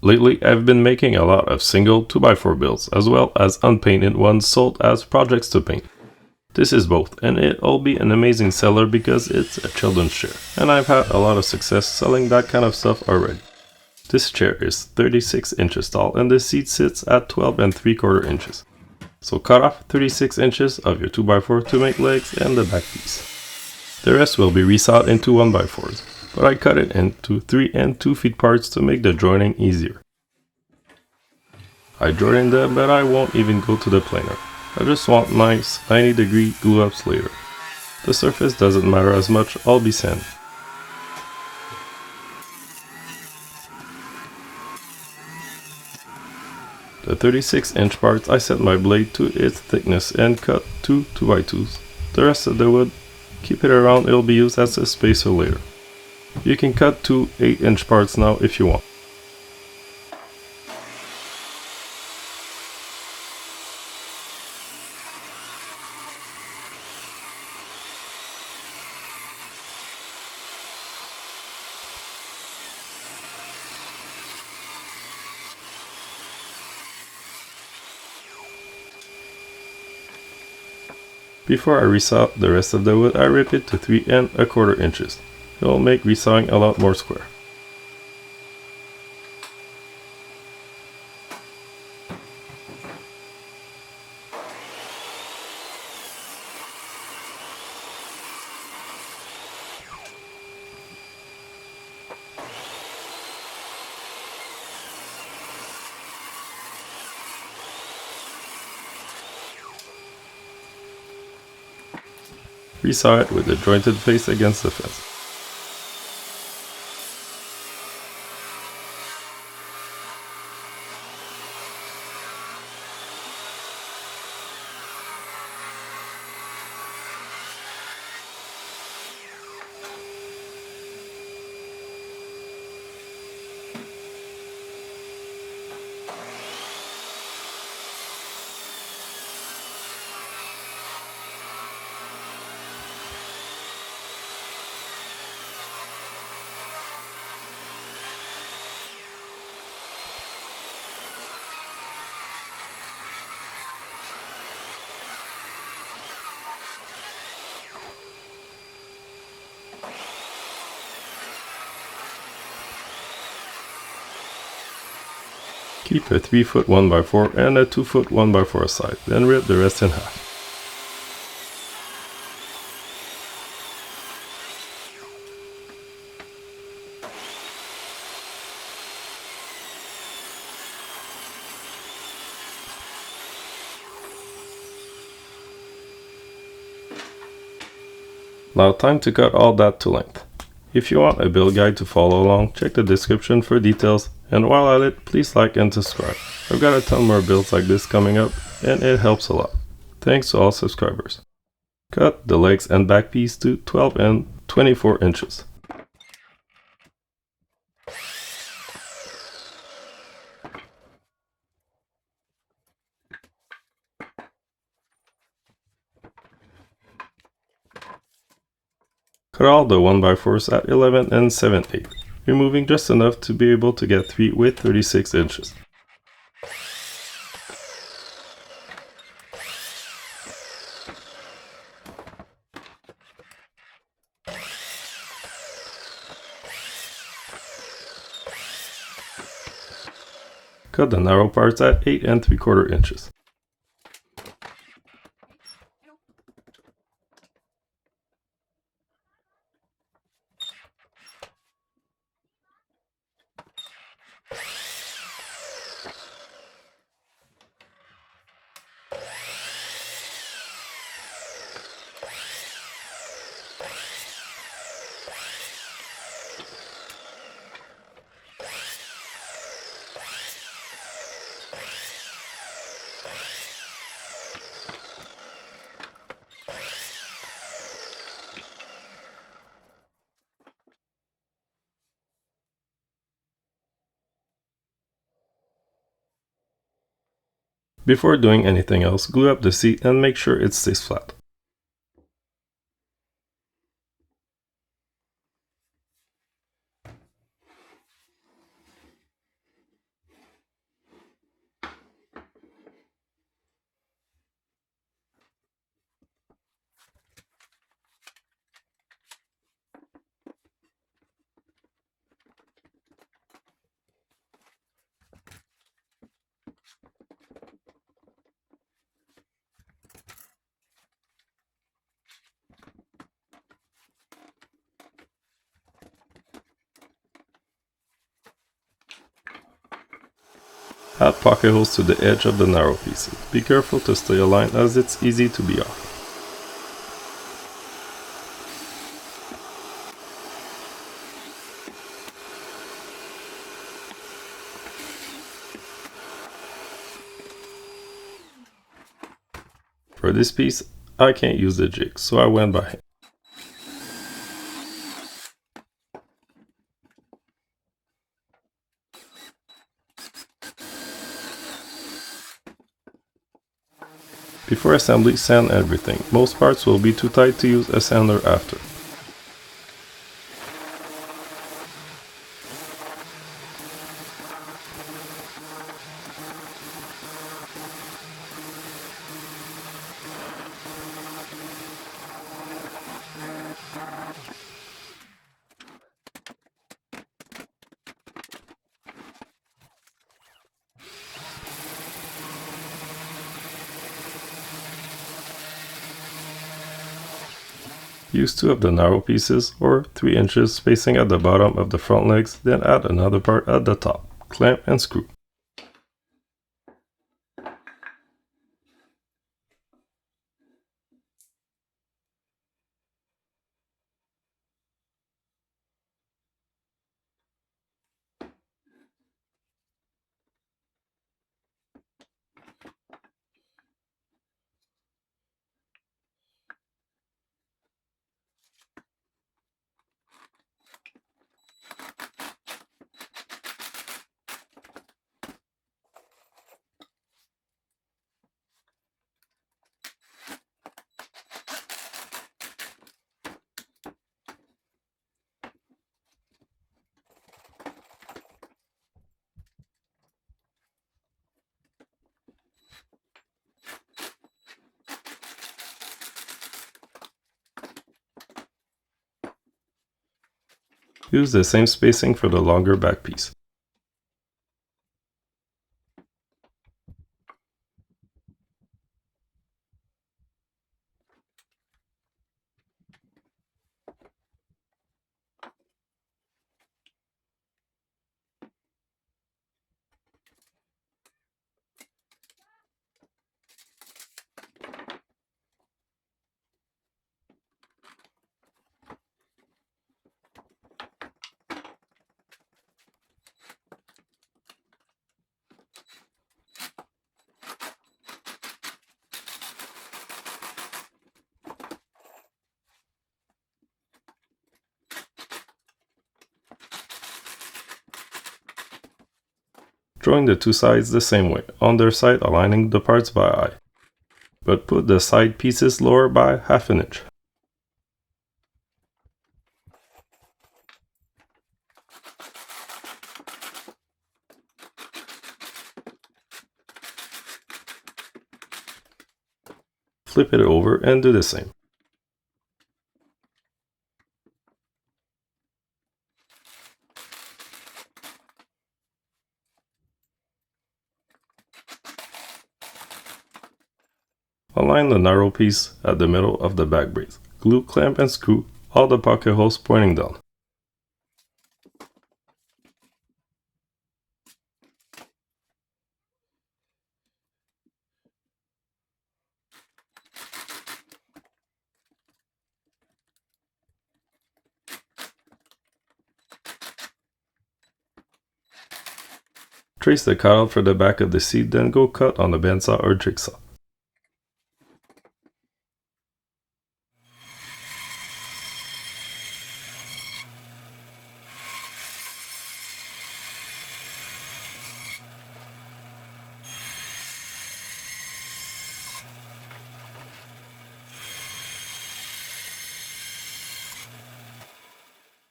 Lately, I've been making a lot of single 2x4 builds, as well as unpainted ones sold as projects to paint. This is both, and it'll be an amazing seller because it's a children's chair, and I've had a lot of success selling that kind of stuff already. This chair is 36 inches tall, and the seat sits at 12 and 3/4 inches. So cut off 36 inches of your 2x4 to make legs and the back piece. The rest will be resawed into 1x4s, but I cut it into 3 and 2 feet parts to make the joining easier. I joined them, but I won't even go to the planer. I just want nice 90-degree glue-ups later. The surface doesn't matter as much, I'll be sanding. The 36-inch parts, I set my blade to its thickness and cut 2 2x2s. The rest of the wood, keep it around, it'll be used as a spacer later. You can cut 2 8-inch parts now if you want. Before I resaw the rest of the wood, I rip it to 3 1/4 inches. It will make resawing a lot more square. Resaw it with the jointed face against the fence. Keep a 3-foot 1x4 and a 2-foot 1x4 aside, then rip the rest in half. Now time to cut all that to length. If you want a build guide to follow along, check the description for details, and while at it, please like and subscribe. I've got a ton more builds like this coming up, and it helps a lot. Thanks to all subscribers. Cut the legs and back piece to 12 and 24 inches. Cut all the 1x4s at 11 and 7/8, removing just enough to be able to get 3 with 36 inches. Cut the narrow parts at 8 3/4 inches. Before doing anything else, glue up the seat and make sure it stays flat. Add pocket holes to the edge of the narrow pieces. Be careful to stay aligned as it's easy to be off. For this piece, I can't use the jig, so I went by hand. Before assembly, sand everything. Most parts will be too tight to use a sander after. Use 2 of the narrow pieces, or 3 inches spacing at the bottom of the front legs, then add another part at the top. Clamp and screw. Use the same spacing for the longer back piece. Join the 2 sides the same way, on their side aligning the parts by eye. But put the side pieces lower by half an inch. Flip it over and do the same. Align the narrow piece at the middle of the back brace. Glue, clamp and screw all the pocket holes pointing down. Trace the cutout for the back of the seat, then go cut on a bandsaw or jigsaw.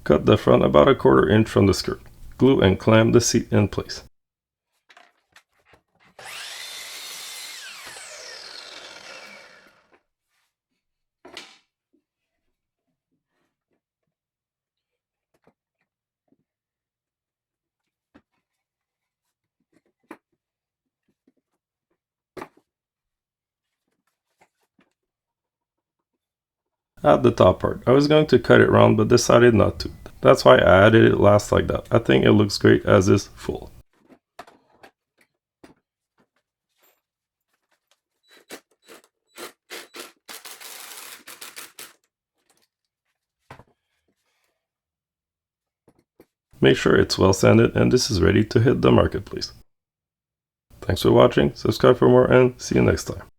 Cut the front about a 1/4 inch from the skirt. Glue and clamp the seat in place. Add the top part. I was going to cut it round but decided not to. That's why I added it last like that. I think it looks great as is full. Make sure it's well sanded and this is ready to hit the marketplace. Thanks for watching, subscribe for more, and see you next time.